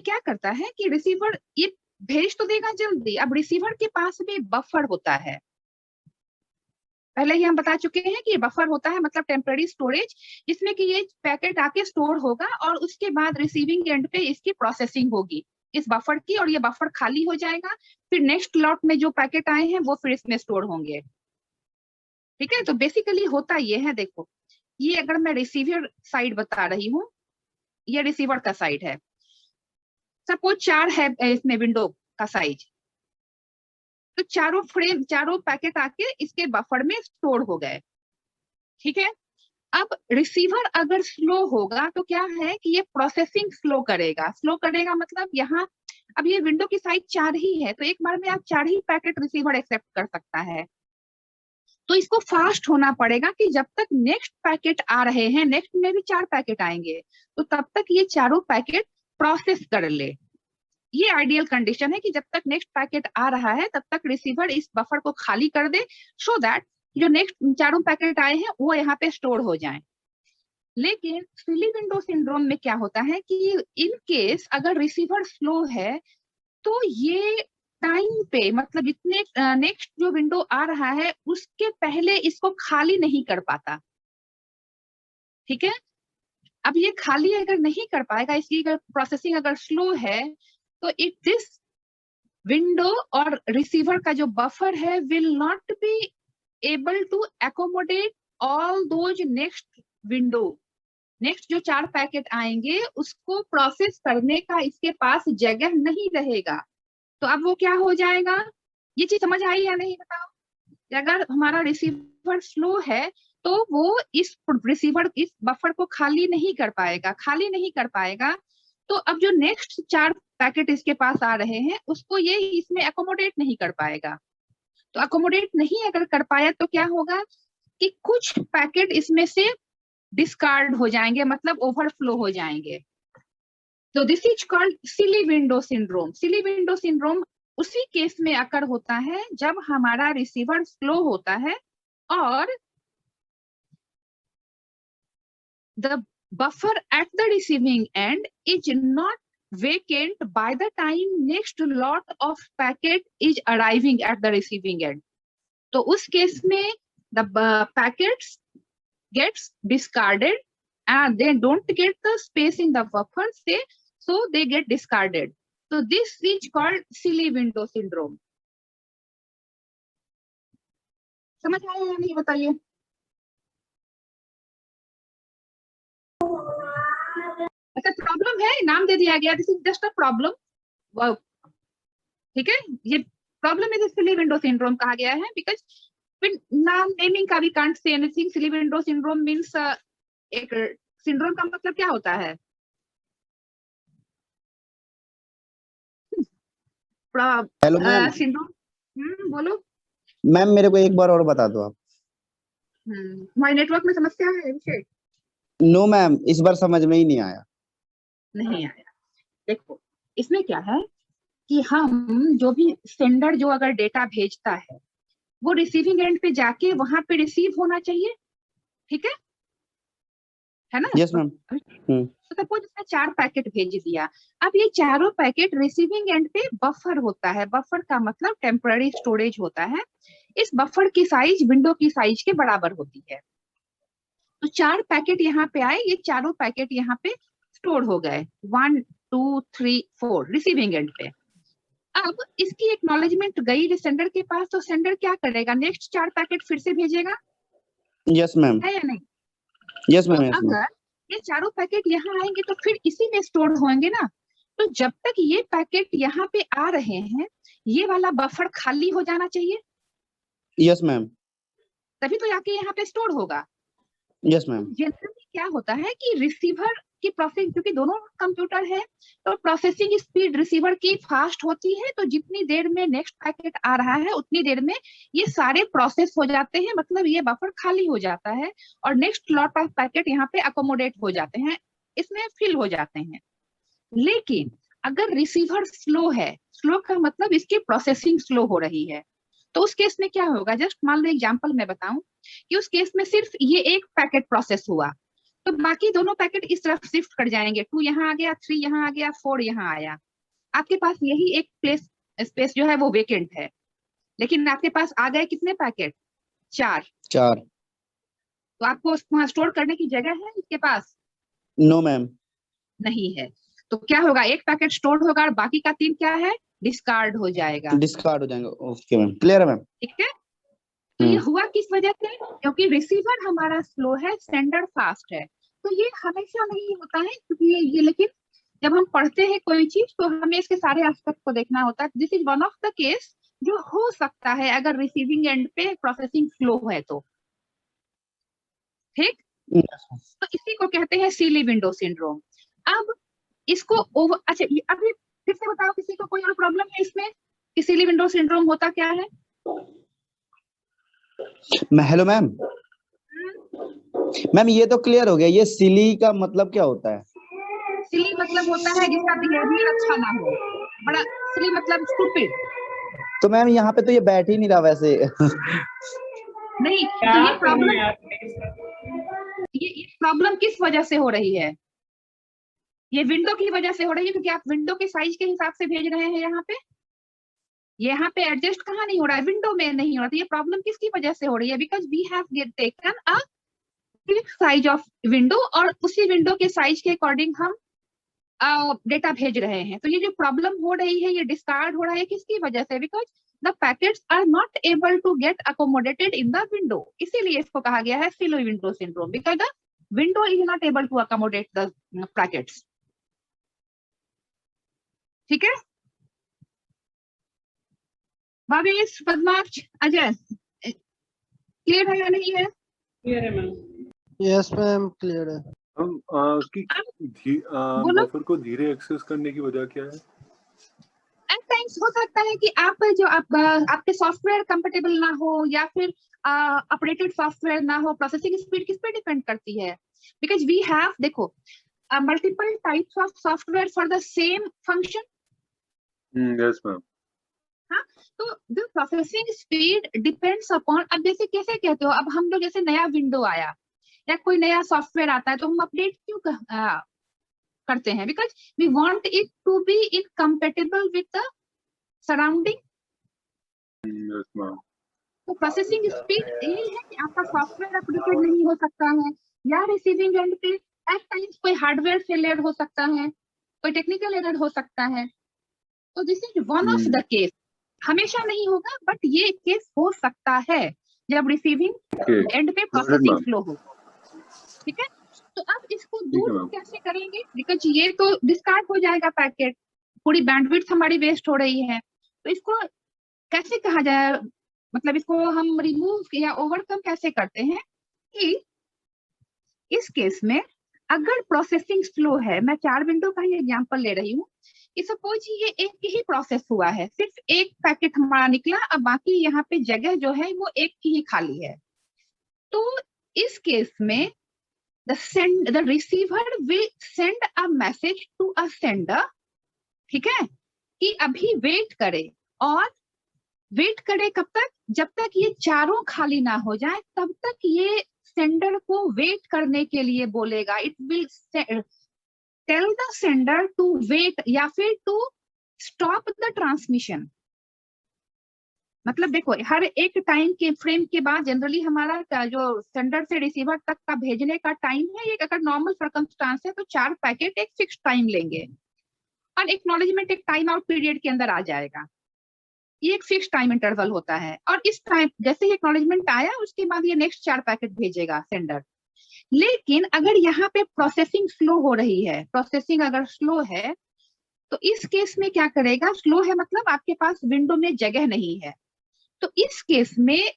क्या करता है कि रिसीवर ये भेज तो देगा जल्दी, अब रिसीवर के पास भी बफर होता है। पहले ही हम बता चुके हैं कि बफर होता है मतलब टेम्पररी स्टोरेज, जिसमें कि ये पैकेट आके स्टोर होगा और उसके बाद रिसीविंग एंड पे इसकी प्रोसेसिंग होगी इस बफर की, और ये बफर खाली हो जाएगा, फिर नेक्स्ट लॉट में जो पैकेट आए हैं वो फिर इसमें स्टोर होंगे। ठीक है, तो बेसिकली होता ये है, देखो ये अगर मैं रिसीवर साइड बता रही हूँ, ये रिसीवर का साइड है, सपोज 4 है इसमें विंडो का साइज, तो चारों पैकेट आके इसके बफर में स्टोर हो गए। ठीक है, अब रिसीवर अगर स्लो होगा तो क्या है कि ये प्रोसेसिंग स्लो करेगा मतलब यहाँ, अब ये विंडो की साइज 4 ही है तो एक बार में आप 4 ही पैकेट रिसीवर एक्सेप्ट कर सकता है, तो इसको फास्ट होना पड़ेगा कि जब तक नेक्स्ट पैकेट आ रहे हैं, नेक्स्ट में भी 4 पैकेट आएंगे, तो तब तक ये चारों पैकेट प्रोसेस कर ले। ये आइडियल कंडीशन है कि जब तक नेक्स्ट पैकेट आ रहा है तब तक रिसीवर इस बफर को खाली कर दे, सो दैट जो नेक्स्ट चारों पैकेट आए हैं वो यहाँ पे स्टोर हो जाएं। लेकिन सिली विंडो सिंड्रोम में क्या होता है कि इन केस अगर रिसीवर स्लो है तो ये टाइम पे मतलब जितने नेक्स्ट जो विंडो आ रहा है उसके पहले इसको खाली नहीं कर पाता। ठीक है, अब ये खाली अगर नहीं कर पाएगा, इसकी अगर प्रोसेसिंग अगर स्लो है, तो इट दिस विंडो और रिसीवर का जो बफर है will not be able to accommodate all those next window, next जो 4 पैकेट आएंगे उसको प्रोसेस करने का इसके पास जगह नहीं रहेगा। तो अब वो क्या हो जाएगा, ये चीज समझ आई या नहीं बताओ? अगर हमारा रिसीवर स्लो है तो वो इस बफर को खाली नहीं कर पाएगा, तो अब जो नेक्स्ट 4 पैकेट इसके पास आ रहे हैं उसको ये इसमें अकोमोडेट नहीं कर पाएगा। तो अकोमोडेट नहीं अगर कर पाया तो क्या होगा कि कुछ पैकेट इसमें से डिस्कार्ड हो जाएंगे, मतलब ओवरफ्लो हो जाएंगे। तो this is called silly window syndrome. Silly window syndrome उसी केस में अकर होता है जब हमारा रिसीवर स्लो होता है और the buffer at the receiving end is not vacant by the time next lot of packet is arriving at the receiving end. तो उस केस में the packets gets discarded and they don't get the space in the buffer, so they get discarded. So this is called silly window syndrome. समझ आया या नहीं बताइए? अच्छा, problem है, नाम दे दिया गया, this is just a problem. ठीक है, ये problem is silly window syndrome कहा गया है बिकॉज नाम नेमिंग का भी can't say anything. Silly window syndrome means एक सिंड्रोम का मतलब क्या होता है? Hello ma'am. सिंड्रोम बोलो मैम मेरे को एक बार और बता दो आप। हमारे नेटवर्क में समस्या है विषय? नो मैम, इस बार समझ में ही नहीं आया। नहीं आया, देखो इसमें क्या है कि हम जो भी सेंडर जो अगर डेटा भेजता है वो रिसीविंग एंड पे जाके वहां पे रिसीव होना चाहिए। ठीक है ना? Yes ma'am. तो सपोज इसने 4 पैकेट भेज दिया, अब ये चारों पैकेट रिसीविंग एंड पे बफर होता है, बफर का मतलब टेम्पररी स्टोरेज होता है। इस बफर की साइज विंडो की साइज के बराबर होती है। तो 4 पैकेट यहाँ पे आए, ये चारों पैकेट यहाँ पे स्टोर हो गए 1 2 3 4 रिसीविंग एंड पे। अब इसकी एक्नॉलेजमेंट गई सेंडर के पास, तो सेंडर क्या करेगा, नेक्स्ट 4 पैकेट फिर से भेजेगा। Yes ma'am. है या नहीं? Yes ma'am. तो अगर ये चारों पैकेट यहाँ आएंगे तो फिर इसी में स्टोर होंगे ना, तो जब तक ये पैकेट यहाँ पे आ रहे हैं ये वाला बफर खाली हो जाना चाहिए। Yes ma'am. तभी तो आके यहाँ पे स्टोर होगा। Yes ma'am. जनरली क्या होता है कि रिसीवर की प्रोसेस, क्योंकि दोनों कंप्यूटर है तो प्रोसेसिंग स्पीड रिसीवर की फास्ट होती है, तो जितनी देर में नेक्स्ट पैकेट आ रहा है उतनी देर में ये सारे प्रोसेस हो जाते हैं, मतलब ये बफर खाली हो जाता है और नेक्स्ट लॉट ऑफ पैकेट यहाँ पे अकोमोडेट हो जाते हैं, इसमें फिल हो जाते हैं। लेकिन अगर रिसीवर स्लो है, स्लो का मतलब इसकी प्रोसेसिंग स्लो हो रही है, तो उस केस में क्या होगा, जस्ट मान लो एग्जांपल मैं बताऊं कि उस केस में सिर्फ ये एक पैकेट प्रोसेस हुआ, तो तो बाकी दोनों पैकेट इस तरफ शिफ्ट कर जाएंगे, 2 यहाँ आ गया, 3 यहाँ आ गया, 4 यहाँ आया। आपके पास यही एक स्पेस जो है वो वेकेंट है, लेकिन आपके पास आ गए कितने पैकेट? 4। 4। तो आपको वहां स्टोर करने की जगह है इसके पास? No ma'am. नहीं है। तो क्या होगा, एक पैकेट स्टोर होगा और बाकी का 3 क्या है? डिस्कार्ड हो जाएगा। डिस्कार्ड हो जाएंगे। ओके मैम, क्लियर है मैम। ठीक है। तो ये हुआ किस वजह से? क्योंकि रिसीवर हमारा स्लो है, सेंडर फास्ट है। तो ये हमेशा नहीं होता है, क्योंकि ये लेकिन जब हम पढ़ते हैं कोई चीज तो हमें इसके सारे एस्पेक्ट को देखना होता है। This is one of the case जो हो सकता है अगर रिसीविंग एंड पे प्रोसेसिंग स्लो है तो। ठीक। तो इसी को कहते हैं सिली विंडो सिंड्रोम। अब इसको अच्छा अभी फिर से बताओ, किसी को कोई और प्रॉब्लम है इसमें कि सिली विंडो सिंड्रोम होता क्या है? Hello ma'am. मैम ये तो क्लियर हो गया, ये सिली का मतलब क्या होता है? सिली मतलब होता है जिसका बिहेवियर अच्छा ना हो, बड़ा सिली मतलब स्टूपिड। तो मैम यहाँ पे तो ये बैठ ही नहीं रहा वैसे। नहीं, तो ये प्रॉब्लम किस वजह से हो रही है? ये विंडो की वजह से हो रही है, क्योंकि आप विंडो के साइज के हिसाब से भेज रहे हैं यहाँ पे एडजस्ट कहाँ नहीं हो रहा है, विंडो में नहीं हो रहा। तो ये प्रॉब्लम किसकी वजह से हो रही है? Because we have taken a fix size of window और उसी विंडो के साइज के अकॉर्डिंग हम डेटा भेज रहे हैं। तो ये जो प्रॉब्लम हो रही है, ये डिस्कार्ड हो रहा है किसकी वजह से? Because the packets are not able to get accommodated in the window. इसीलिए इसको कहा गया है silly window syndrome, because the window is not able to accommodate the packets. ठीक है। भावेश, पद्माक्ष, अजय, क्लियर है या नहीं है? क्लियर है मैम। यस मैम, क्लियर है। हम बफर को धीरे एक्सेस करने की वजह क्या है? एट टाइम्स हो सकता है कि आपके सॉफ्टवेयर कंपेटेबल ना हो, या फिर ऑपरेटेड सॉफ्टवेयर ना हो। प्रोसेसिंग स्पीड किस पे डिपेंड करती है? बिकॉज वी हैव, देखो, multiple types of software for the same function. Yes ma'am. हाँ, तो the processing speed depends upon, अब जैसे कैसे कहते हो, अब हम लोग जैसे नया विंडो आया या कोई नया सॉफ्टवेयर आता है तो हम अपडेट क्यों करते हैं? Because we want it to be in compatible with the surrounding. Yes ma'am. तो प्रोसेसिंग स्पीड यही है कि आपका सॉफ्टवेयर अपडेटेड नहीं हो सकता है, या रिसीविंग एंड पे एट टाइम्स कोई हार्डवेयर फेलियर हो सकता है, कोई टेक्निकल एरर हो सकता है। तो this is one of the case. हमेशा नहीं होगा, बट ये केस हो सकता है जब रिसीविंग एंड पे प्रोसेसिंग स्लो हो। ठीक है। तो अब इसको दूर कैसे करेंगे? बिकॉज ये तो डिस्कार्ड हो जाएगा पैकेट, पूरी बैंडविड्थ हमारी वेस्ट हो रही है। तो इसको कैसे कहा जाए, मतलब इसको हम रिमूव या ओवरकम कैसे करते हैं? कि इस केस में अगर प्रोसेसिंग स्लो है, मैं 4 विंडो का ही एग्जांपल ले रही हूँ कि सपोज ये एक ही प्रोसेस हुआ है, सिर्फ एक पैकेट हमारा निकला, अब बाकी यहाँ पे जगह जो है वो एक की ही खाली है। तो इस केस में the receiver will send a message to a sender, ठीक है, कि अभी वेट करे। और वेट करे कब तक? जब तक ये चारों खाली ना हो जाए, तब तक ये सेंडर को वेट करने के लिए बोलेगा। It will tell the sender to wait या फिर टू स्टॉप द ट्रांसमिशन। मतलब देखो, हर एक टाइम के फ्रेम के बाद जनरली हमारा जो सेंडर से रिसीवर तक का भेजने का टाइम है, ये अगर नॉर्मल सर्कमस्टांस है तो 4 पैकेट एक फिक्स टाइम लेंगे और एक्नॉलेजमेंट एक टाइम आउट पीरियड के अंदर आ जाएगा। ये एक फिक्स टाइम इंटरवल होता है, और इस टाइम जैसे ही एक्नॉलेजमेंट आया उसके बाद ये नेक्स्ट 4 पैकेट भेजेगा सेंडर। लेकिन अगर यहाँ पे प्रोसेसिंग स्लो हो रही है, प्रोसेसिंग अगर स्लो है, तो इस केस में क्या करेगा? स्लो है मतलब आपके पास विंडो में जगह नहीं है, तो इस केस में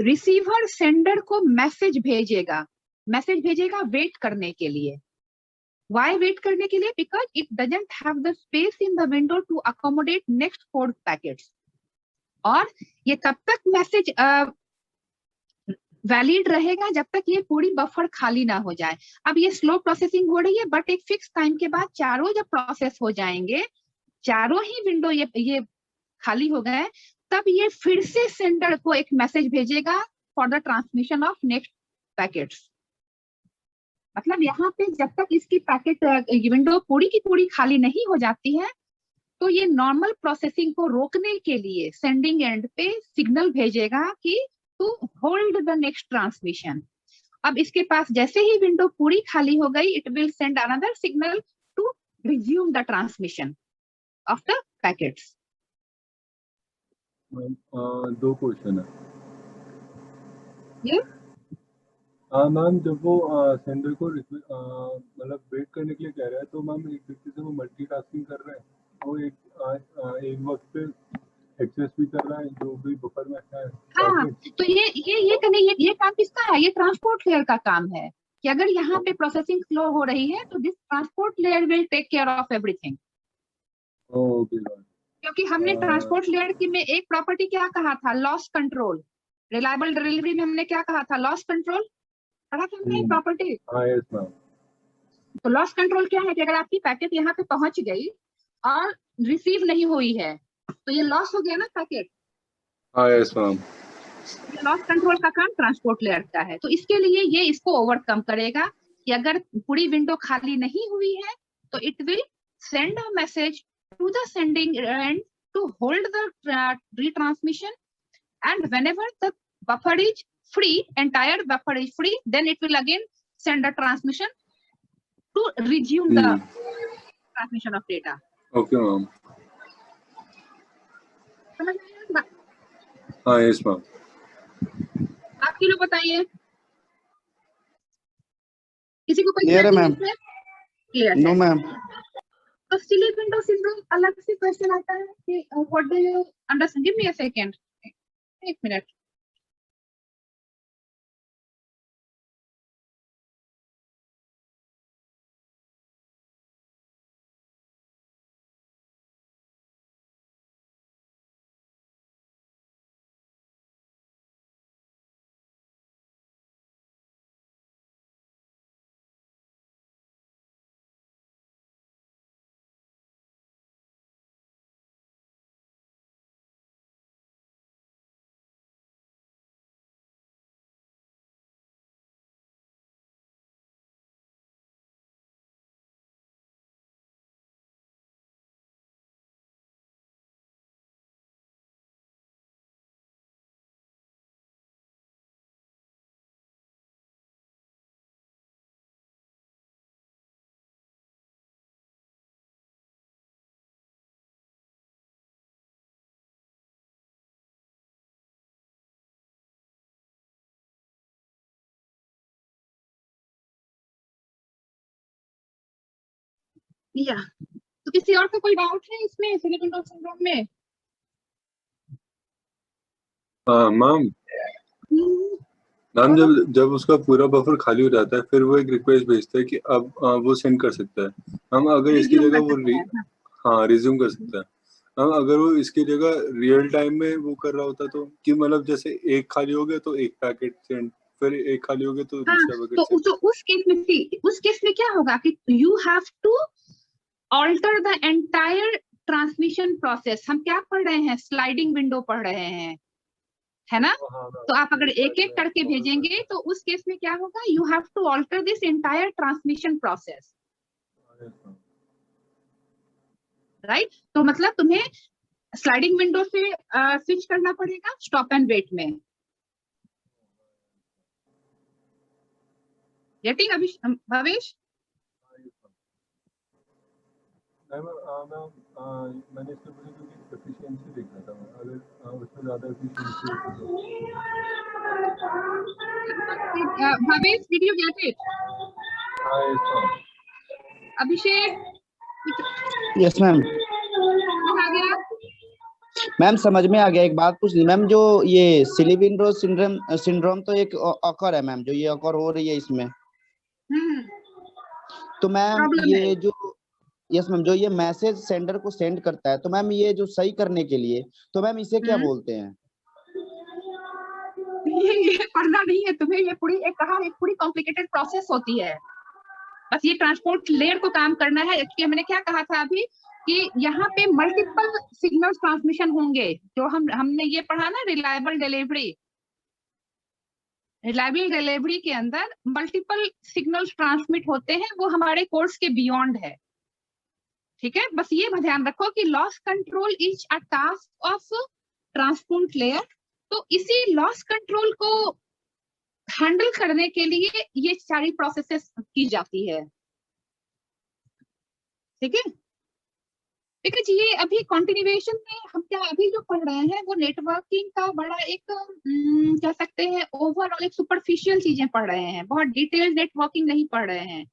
रिसीवर सेंडर को मैसेज भेजेगा वेट करने के लिए। Why वेट करने के लिए? Because it doesn't have the space in the window to accommodate next 4 packets. और ये तब तक मैसेज वैलिड रहेगा जब तक ये पूरी बफर खाली ना हो जाए। अब ये स्लो प्रोसेसिंग हो रही है, बट एक फिक्स टाइम के बाद चारों जब प्रोसेस हो जाएंगे, चारों ही विंडो ये खाली हो गए, तब ये फिर से सेंडर को एक मैसेज भेजेगा for the transmission of next packets. मतलब यहाँ पे जब तक इसकी पैकेट विंडो पूरी की पूरी खाली नहीं हो जाती है, तो ये नॉर्मल प्रोसेसिंग को रोकने के लिए सेंडिंग एंड पे सिग्नल भेजेगा कि to hold the next transmission. अब इसके पास जैसे ही विंडो पूरी खाली हो गई, it will send another signal to resume the transmission of the packets. दो क्वेश्चन है। ये हाँ मैम, जब वो सेंडर को मतलब वेट करने के लिए कह रहा है, तो मैम एक तरीके से वो मल्टीटास्किंग कर रहा है, वो एक वक्त पे एक्सेस भी कर रहा है जो भी बफर में है। हाँ, तो ये काम किसका है? ये ट्रांसपोर्ट लेयर का काम है कि अगर यहाँ पे प्रोसेसिंग स्लो हो रही है तो this transport layer will take care of everything. Okay. क्योंकि हमने ट्रांसपोर्ट लेयर की में एक प्रॉपर्टी क्या कहा था? Loss control. रिलायबल डिलीवरी में हमने क्या कहा था? Loss control. पढ़ा था हमने प्रॉपर्टी। हाँ यस मैम। तो लॉस कंट्रोल क्या है कि अगर आपकी पैकेट यहाँ पे पहुंच गई और रिसीव नहीं हुई है तो ये लॉस हो गया ना पैकेट। हाँ यस मैम। लॉस कंट्रोल का काम ट्रांसपोर्ट लेयर का है। तो इसके लिए ये इसको ओवरकम करेगा कि अगर पूरी विंडो खाली नहीं हुई है तो it will send a message to the sending end to hold the retransmission, and whenever the buffer is free, entire buffer is free, then it will again send a transmission to resume the transmission of data. Okay ma'am. समझ में आया? हाँ yes ma'am. बाकी लोग बताइए, किसी को कोई क्लियर है मैम? क्लियर नो है। मैम। तो सिली विंडो सिंड्रोम अलग से क्वेश्चन आता है कि what do you understand? Give me a second, एक मिनट। या तो किसी और का कोई डाउट है इसमें सिली विंडो सिंड्रोम में? मैम मैम जब उसका पूरा बफर खाली हो जाता है, फिर वो एक रिक्वेस्ट भेजता है कि अब वो सेंड कर सकता है। हम अगर इसकी जगह वो हाँ रिज्यूम कर सकता है। हम अगर वो इसकी जगह रियल टाइम में वो कर रहा होता तो कि मतलब जैसे एक खाली हो गया तो एक पैकेट सेंड, फिर एक खाली हो गया तो दूसरा पैकेट सेंड। तो उस केस में क्या होगा कि you have to alter the entire transmission process. हम क्या पढ़ रहे हैं? स्लाइडिंग विंडो पढ़ रहे हैं, है ना? तो आप अगर एक एक करके भेजेंगे तो उस केस में क्या होगा? You have to alter this entire transmission process, right? तो मतलब तुम्हें स्लाइडिंग विंडो से स्विच करना पड़ेगा स्टॉप एंड वेट में। गेटिंग भवेश? मैंने इसके मुझे क्योंकि एफिशिएंसी देखना था, अगर उसमें ज्यादा efficiency Bhavesh, did you get it? Abhishek? Yes ma'am. आ गया? मैम समझ में आ गया। एक बात पूछनी मैम, जो ये सिली विंडो सिंड्रोम तो एक अकर है मैम, जो ये अकर हो रही है इसमें, तो मैम ये जो यस मैम जो ये मैसेज सेंडर को सेंड करता है, तो मैम ये जो सही करने के लिए, तो मैम इसे क्या बोलते हैं? ये पढ़ना नहीं है तुम्हें, ये पूरी एक पूरी कॉम्प्लिकेटेड प्रोसेस होती है। बस ये ट्रांसपोर्ट लेयर को काम करना है। एक्चुअली मैंने क्या कहा था अभी कि यहाँ पे मल्टीपल सिग्नल ट्रांसमिशन होंगे, जो हमने ये पढ़ा ना, रिलायबल डिलीवरी। रिलायबल डिलीवरी के अंदर मल्टीपल सिग्नल्स ट्रांसमिट होते हैं, वो हमारे कोर्स के बियॉन्ड है। ठीक है, बस ये ध्यान रखो कि loss control is a task of transport layer. तो इसी लॉस कंट्रोल को हैंडल करने के लिए ये सारी प्रोसेसेस की जाती है। ठीक है, बिकॉज ये अभी कंटिन्यूएशन में हम क्या अभी जो पढ़ रहे हैं वो नेटवर्किंग का बड़ा एक कह सकते हैं ओवरऑल एक सुपरफिशियल चीजें पढ़ रहे हैं, बहुत डिटेल नेटवर्किंग नहीं पढ़ रहे हैं।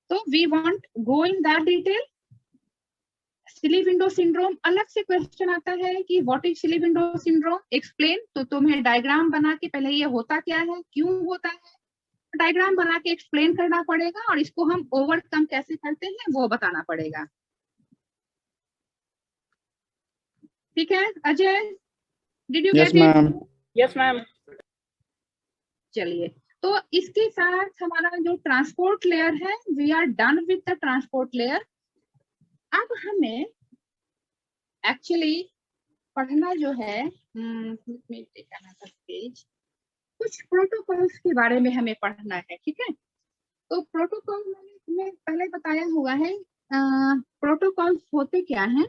तो we want go in that detail. Silly window syndrome अलग से क्वेश्चन आता है कि what is silly window syndrome, explain. तो तुम्हें डायग्राम बना के पहले ये होता क्या है, क्यों होता है, डायग्राम बना के एक्सप्लेन करना पड़ेगा, और इसको हम ओवरकम कैसे करते हैं वो बताना पड़ेगा। ठीक है Ajay, did you yes get it? Ma'am. Yes ma'am. चलिए, तो इसके साथ हमारा जो ट्रांसपोर्ट लेयर है, we are done with the transport layer. अब हमें एक्चुअली पढ़ना जो है पेज, कुछ प्रोटोकॉल्स के बारे में हमें पढ़ना है। ठीक है, तो प्रोटोकॉल मैंने तुम्हें पहले बताया हुआ है। प्रोटोकॉल्स होते क्या हैं,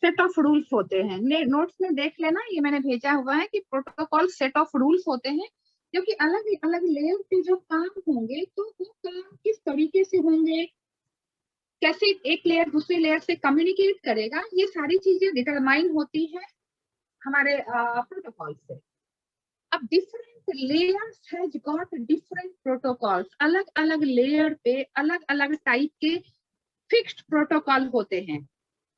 सेट ऑफ रूल्स होते हैं। नोट्स में देख लेना, ये मैंने भेजा हुआ है कि प्रोटोकॉल सेट ऑफ रूल्स होते हैं, क्योंकि अलग अलग लेयर पे जो काम होंगे तो वो काम किस तरीके से होंगे, कैसे एक लेयर दूसरे लेयर से कम्युनिकेट करेगा, ये सारी चीजें डिटरमाइन होती है हमारे प्रोटोकॉल से। अब different layers has got different protocols, अलग अलग लेयर पे अलग अलग टाइप के फिक्स्ड प्रोटोकॉल होते हैं।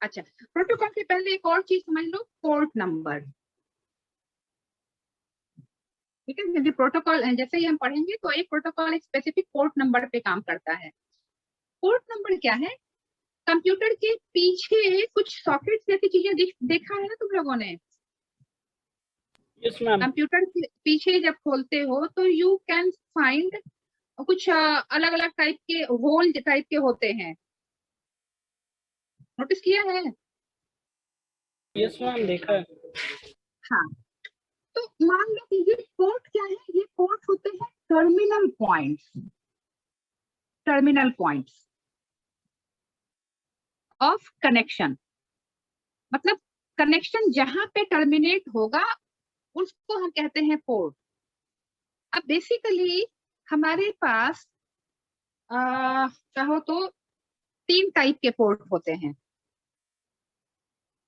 अच्छा, प्रोटोकॉल के पहले एक और चीज समझ लो, पोर्ट नंबर। ठीक है, यदि प्रोटोकॉल जैसे ही हम पढ़ेंगे तो एक प्रोटोकॉल एक स्पेसिफिक पोर्ट नंबर पे काम करता है। पोर्ट नंबर क्या है, कंप्यूटर के पीछे कुछ सॉकेट जैसी चीजें देखा है ना तुम लोगों ने? Yes ma'am. कंप्यूटर के पीछे जब खोलते हो तो यू कैन फाइंड कुछ अलग अलग टाइप के होल टाइप के होते हैं, नोटिस किया है? यस मैम, देखा है। हाँ, तो मान लो कि ये पोर्ट क्या है, ये पोर्ट होते हैं terminal points, terminal points of connection. मतलब कनेक्शन जहां पे टर्मिनेट होगा उसको हम कहते हैं पोर्ट। अब बेसिकली हमारे पास कहो तो 3 टाइप के पोर्ट होते हैं।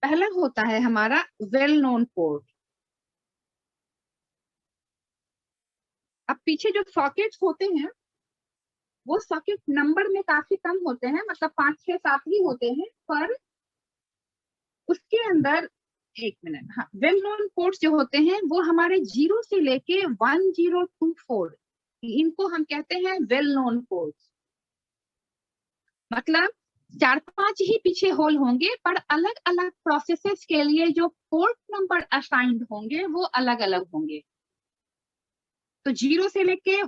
पहला होता है हमारा वेल नोन पोर्ट। अब पीछे जो सॉकेट्स होते हैं वो सॉकेट नंबर में काफी कम होते हैं, मतलब 5, 6, 7 ही होते हैं, पर उसके अंदर एक मिनट, हाँ, वेल नोन पोर्ट्स जो होते हैं वो हमारे 0 से लेके 1024, इनको हम कहते हैं वेल नोन पोर्ट्स। मतलब 4-5 ही पीछे होल होंगे, पर अलग अलग प्रोसेसेस के लिए जो पोर्ट नंबर असाइंड होंगे वो अलग अलग होंगे। तो 0 से लेके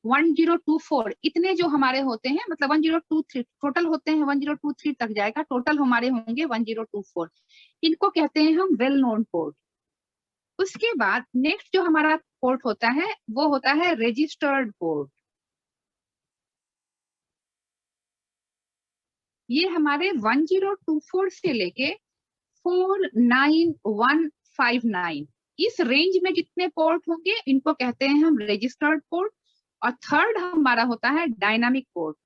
1024 इतने जो हमारे होते हैं, मतलब 1023 टोटल होते हैं, 1023 तक जाएगा, टोटल हमारे होंगे 1024। इनको कहते हैं हम वेल नोन पोर्ट। उसके बाद नेक्स्ट जो हमारा पोर्ट होता है वो होता है रजिस्टर्ड पोर्ट। ये हमारे 1024 से लेके 49159 इस रेंज में जितने पोर्ट होंगे इनको कहते हैं हम रजिस्टर्ड पोर्ट। और थर्ड हमारा होता है डायनामिक पोर्ट।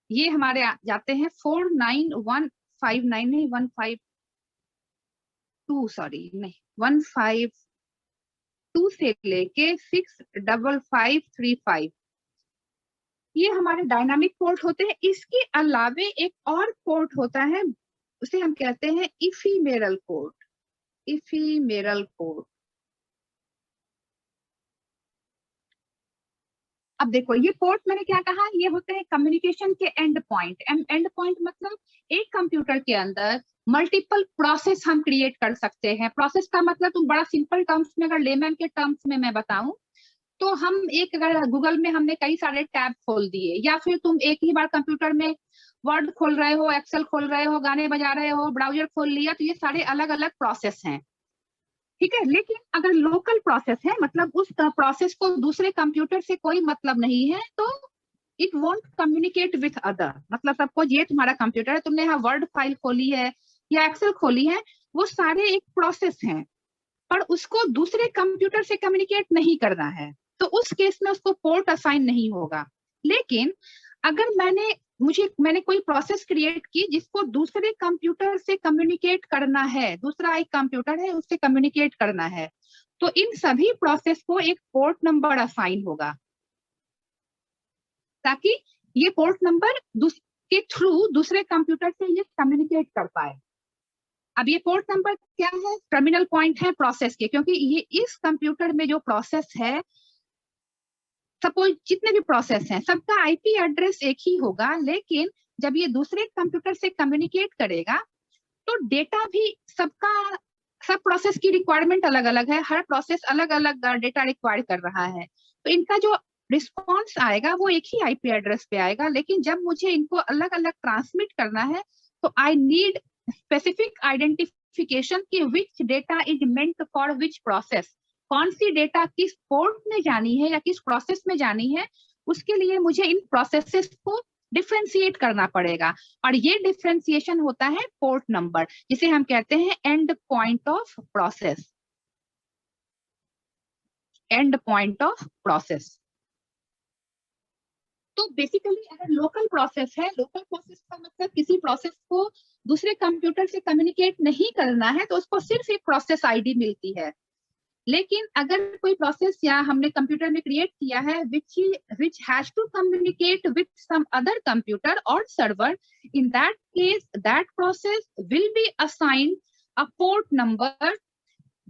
ये हमारे जाते हैं 49159 नहीं 152 सॉरी नहीं 152 से लेके 65535, ये हमारे डायनामिक पोर्ट होते हैं। इसके अलावे एक और पोर्ट होता है, उसे हम कहते हैं इफीमेरल पोर्ट। इफीमेरल पोर्ट, अब देखो ये पोर्ट मैंने क्या कहा, ये होते हैं कम्युनिकेशन के एंड पॉइंट। एंड पॉइंट मतलब एक कंप्यूटर के अंदर मल्टीपल प्रोसेस हम क्रिएट कर सकते हैं। प्रोसेस का मतलब तुम बड़ा सिंपल टर्म्स में, अगर लेमैन के टर्म्स में मैं बताऊं तो हम एक, अगर गूगल में हमने कई सारे टैब खोल दिए, या फिर तुम एक ही बार कंप्यूटर में वर्ड खोल रहे हो, एक्सेल खोल रहे हो, गाने बजा रहे हो, ब्राउजर खोल लिया, तो ये सारे अलग अलग प्रोसेस हैं, ठीक है। लेकिन अगर लोकल प्रोसेस है, मतलब उस प्रोसेस को दूसरे कंप्यूटर से कोई मतलब नहीं है, तो it won't communicate with other. मतलब सपोज ये तुम्हारा कंप्यूटर है, तुमने यहाँ वर्ड फाइल खोली है या एक्सेल खोली है, वो सारे एक प्रोसेस हैं, पर उसको दूसरे कंप्यूटर से कम्युनिकेट नहीं करना है, तो उस केस में उसको पोर्ट असाइन नहीं होगा। लेकिन अगर मैंने कोई प्रोसेस क्रिएट की जिसको दूसरे कंप्यूटर से कम्युनिकेट करना है, दूसरा एक कंप्यूटर है उससे कम्युनिकेट करना है, तो इन सभी प्रोसेस को एक पोर्ट नंबर असाइन होगा, ताकि ये पोर्ट नंबर के थ्रू दूसरे कंप्यूटर से ये कम्युनिकेट कर पाए। अब ये पोर्ट नंबर क्या है? टर्मिनल पॉइंट है प्रोसेस के, क्योंकि ये इस कंप्यूटर में जो प्रोसेस है, सपोज जितने भी प्रोसेस हैं सबका आईपी एड्रेस एक ही होगा, लेकिन जब ये दूसरे कंप्यूटर से कम्युनिकेट करेगा तो डेटा भी सबका, सब प्रोसेस की रिक्वायरमेंट अलग अलग है, हर प्रोसेस अलग अलग डेटा रिक्वायर कर रहा है, तो इनका जो रिस्पॉन्स आएगा वो एक ही आईपी एड्रेस पे आएगा। लेकिन जब मुझे इनको अलग अलग ट्रांसमिट करना है, तो आई नीड स्पेसिफिक आइडेंटिफिकेशन की which data is meant for which process, कौन सी डेटा किस पोर्ट में जानी है या किस प्रोसेस में जानी है, उसके लिए मुझे इन प्रोसेसेस को डिफरेंशिएट करना पड़ेगा, और ये डिफरेंशिएशन होता है पोर्ट नंबर, जिसे हम कहते हैं and point of process, and point of process. तो बेसिकली अगर लोकल प्रोसेस है, लोकल प्रोसेस का मतलब किसी प्रोसेस को दूसरे कंप्यूटर से कम्युनिकेट नहीं करना है, तो उसको सिर्फ एक प्रोसेस आईडी मिलती है। लेकिन अगर कोई प्रोसेस या हमने कंप्यूटर में क्रिएट किया है which has to communicate with some other computer or server, in that case that process will be assigned a port number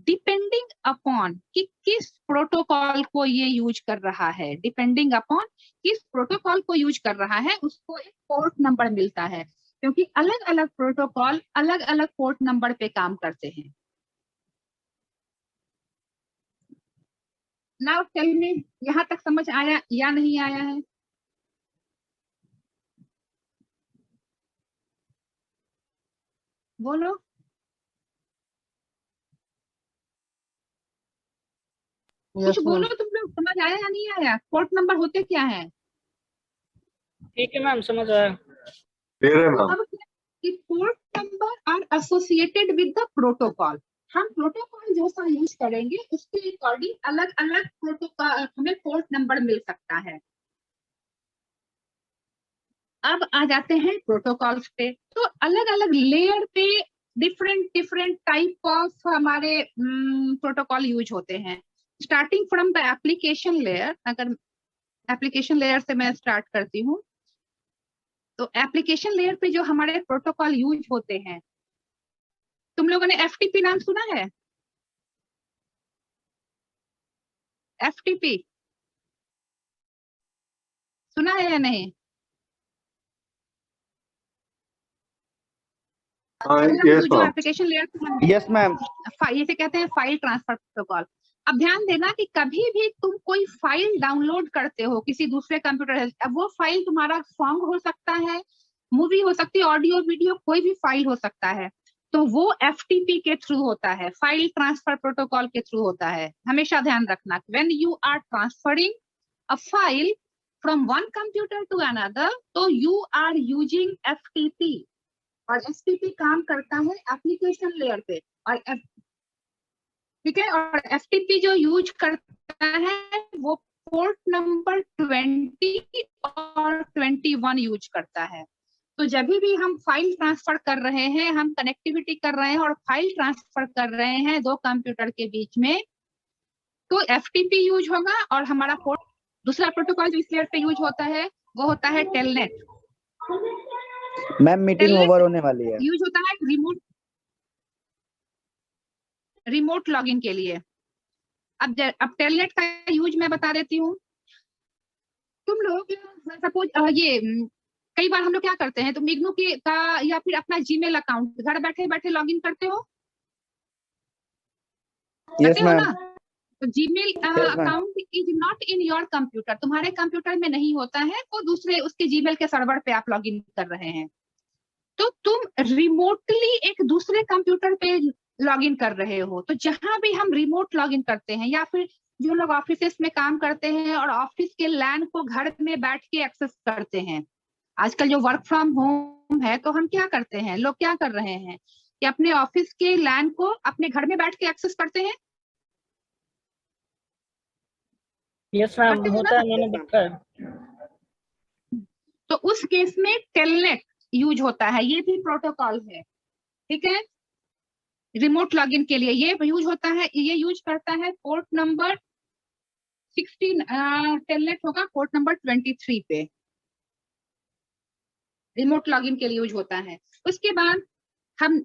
depending upon कि किस प्रोटोकॉल को ये यूज कर रहा है, डिपेंडिंग अपॉन किस प्रोटोकॉल को यूज कर रहा है उसको एक पोर्ट नंबर मिलता है, क्योंकि अलग अलग प्रोटोकॉल अलग अलग पोर्ट नंबर पे काम करते हैं। नाउ टेल मी, यहाँ तक समझ आया या नहीं आया है? बोलो। कुछ बोलो, तुम लोग समझ आया या नहीं आया? पोर्ट नंबर होते क्या है? ठीक है मैम, समझ आया। अब port number are associated with the protocol. हम प्रोटोकॉल जैसा यूज करेंगे उसके अकॉर्डिंग अलग अलग प्रोटोकॉल हमें पोर्ट नंबर मिल सकता है। अब आ जाते हैं प्रोटोकॉल्स पे, तो अलग अलग लेयर पे डिफरेंट टाइप ऑफ हमारे प्रोटोकॉल यूज होते हैं। Starting from the application layer, अगर एप्लीकेशन लेयर से मैं स्टार्ट करती हूँ, तो एप्लीकेशन लेयर पे जो हमारे प्रोटोकॉल यूज होते हैं, तुम लोगों ने एफटीपी नाम सुना है? एफटीपी सुना है या नहीं? जो एप्लीकेशन लेयर, यस मैम, इसे कहते हैं फाइल ट्रांसफर प्रोटोकॉल। अब ध्यान देना कि कभी भी तुम कोई फाइल डाउनलोड करते हो किसी दूसरे कंप्यूटर से, अब वो फाइल तुम्हारा सॉन्ग हो सकता है, मूवी हो सकती है, ऑडियो वीडियो कोई भी फाइल हो सकता है, तो वो एफटीपी के थ्रू होता है, फाइल ट्रांसफर प्रोटोकॉल के थ्रू होता है। हमेशा ध्यान रखना, when you are transferring a file from one computer to another, तो यू आर यूजिंग एफटीपी, और एफटीपी काम करता है एप्लीकेशन लेयर पे, और ठीक है, और एफटीपी जो यूज करता है वो पोर्ट नंबर 20 और 21 यूज करता है। तो जब भी हम फाइल ट्रांसफर कर रहे हैं, हम कनेक्टिविटी कर रहे हैं और फाइल ट्रांसफर कर रहे हैं दो कंप्यूटर के बीच में, तो एफटीपी यूज होगा, और हमारा पोर्ट, दूसरा प्रोटोकॉल जो इस लेयर पे यूज होता है वो होता है टेलनेट। मैम मीटिंग ओवर होने वाली है। यूज होता है रिमोट लॉगिन के लिए। अब टेलनेट का यूज मैं बता देती हूँ। तुम लोग सपोज ये कई बार हम लोग क्या करते हैं, तुम इग्नू का या फिर अपना जीमेल अकाउंट घर बैठे बैठे लॉगिन करते हो? Yes ma'am. तो Gmail ma'am. Account is not in your computer, तुम्हारे कंप्यूटर में नहीं होता है, वो दूसरे उसके जीमेल के सर्वर पे आप लॉगिन कर रहे हैं। तो तुम रिमोटली एक दूसरे कंप्यूटर पे लॉगिन कर रहे हो। तो जहां भी हम रिमोट लॉगिन करते हैं, या फिर जो लोग ऑफिस में काम करते हैं और ऑफिस के लैन को घर में बैठ के एक्सेस करते हैं, आजकल जो वर्क फ्रॉम होम है, तो हम क्या करते हैं, लोग क्या कर रहे हैं कि अपने ऑफिस के लैन को अपने घर में बैठ के एक्सेस करते हैं। यस मैम, करते हैं होता ना? है, मैंने देखा है। तो उस केस में टेलनेट यूज होता है, ये भी प्रोटोकॉल है, ठीक है। रिमोट लॉगिन के लिए ये यूज होता है, ये यूज करता है पोर्ट नंबर 16, टेलनेट होगा पोर्ट नंबर 23 पे, रिमोट लॉगिन के लिए यूज होता है। उसके बाद हम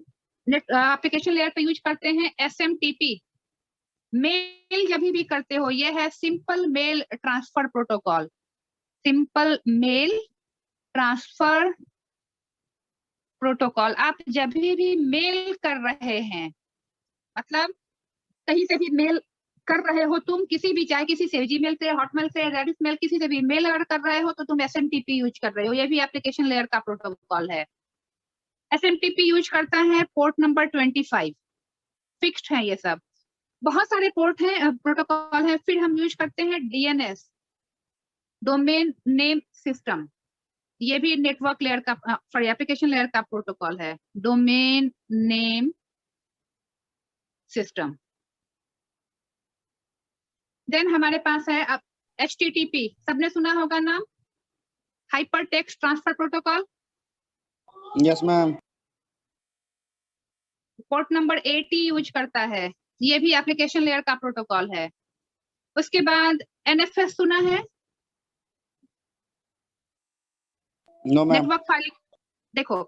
एप्लीकेशन लेयर पे यूज करते हैं SMTP। मेल जब भी करते हो, ये है simple mail transfer protocol, simple mail transfer protocol. आप जब भी मेल कर रहे हैं, मतलब कहीं से भी मेल कर रहे हो तुम, किसी भी, चाहे किसी से, जीमेल से, हॉटमेल से, रेडिस मेल, किसी से भी मेल अगर कर रहे हो तो तुम SMTP यूज कर रहे हो। ये भी एप्लीकेशन लेयर का प्रोटोकॉल है। SMTP यूज करता है पोर्ट नंबर 25, फिक्स्ड है ये सब। बहुत सारे पोर्ट हैं, प्रोटोकॉल है। फिर हम यूज करते हैं DNS, डोमेन नेम सिस्टम। ये भी नेटवर्क लेयर का, सॉरी, एप्लीकेशन लेयर का प्रोटोकॉल है, डोमेन नेम सिस्टम। देन हमारे पास है अब HTTP, सबने सुना होगा नाम, hyper text transfer protocol. Yes ma'am. Port number 80 use करता है, ये भी एप्लीकेशन लेयर का प्रोटोकॉल है। उसके बाद NFS सुना है, नो मैम। Network filing. देखो,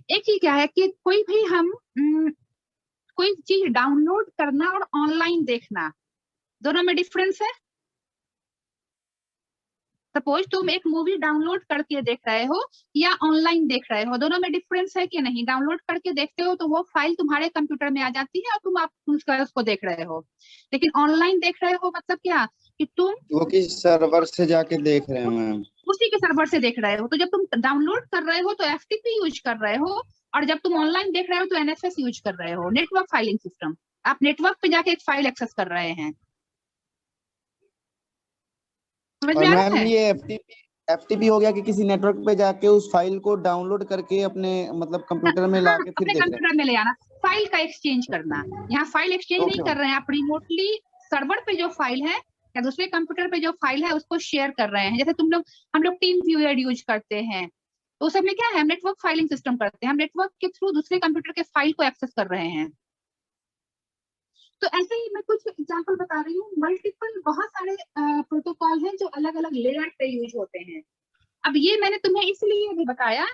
एक ही क्या है कि कोई भी हम कोई चीज डाउनलोड करना और ऑनलाइन देखना, दोनों में डिफरेंस है। सपोज तुम एक मूवी डाउनलोड करके देख रहे हो या ऑनलाइन देख रहे हो, दोनों में डिफरेंस है कि नहीं। डाउनलोड करके देखते हो तो वो फाइल तुम्हारे कंप्यूटर में आ जाती है और तुम आप उसको देख रहे हो। लेकिन ऑनलाइन देख रहे हो मतलब क्या, कि तुम वो किस सर्वर से जाके देख रहे हैं मैम। उसी के सर्वर से देख रहे हो। तो जब तुम डाउनलोड कर रहे हो तो FTP यूज कर रहे हो, और जब तुम ऑनलाइन देख रहे हो तो NFS यूज कर रहे हो, नेटवर्क फाइलिंग सिस्टम। आप नेटवर्क पे जाके एक फाइल एक्सेस कर रहे हैं। समझ में और आ रहा मैम है? ये FTP हो गया कि किसी नेटवर्क पे जाके उस फाइल को डाउनलोड करके अपने मतलब कंप्यूटर में हाँ, लाके फिर अपने देख रहे कंप्यूटर में ले आना, फाइल का एक्सचेंज करना। यहाँ फाइल एक्सचेंज हैं। नहीं ओके कर रहे हैं, आप रिमोटली सर्वर पे जो फाइल है या दूसरे कंप्यूटर पे जो फाइल है उसको शेयर कर रहे हैं। जैसे हम लोग टीम व्यूअर यूज करते हैं, तो उस सब में क्या है, नेटवर्क फाइलिंग सिस्टम करते हैं, हम नेटवर्क के थ्रू दूसरे कंप्यूटर के फाइल को एक्सेस कर रहे हैं। तो ऐसे ही मैं कुछ एग्जांपल बता रही हूँ। मल्टीपल बहुत सारे प्रोटोकॉल हैं जो अलग अलग लेयर पे यूज होते हैं। अब ये मैंने तुम्हें इसलिए भी बताया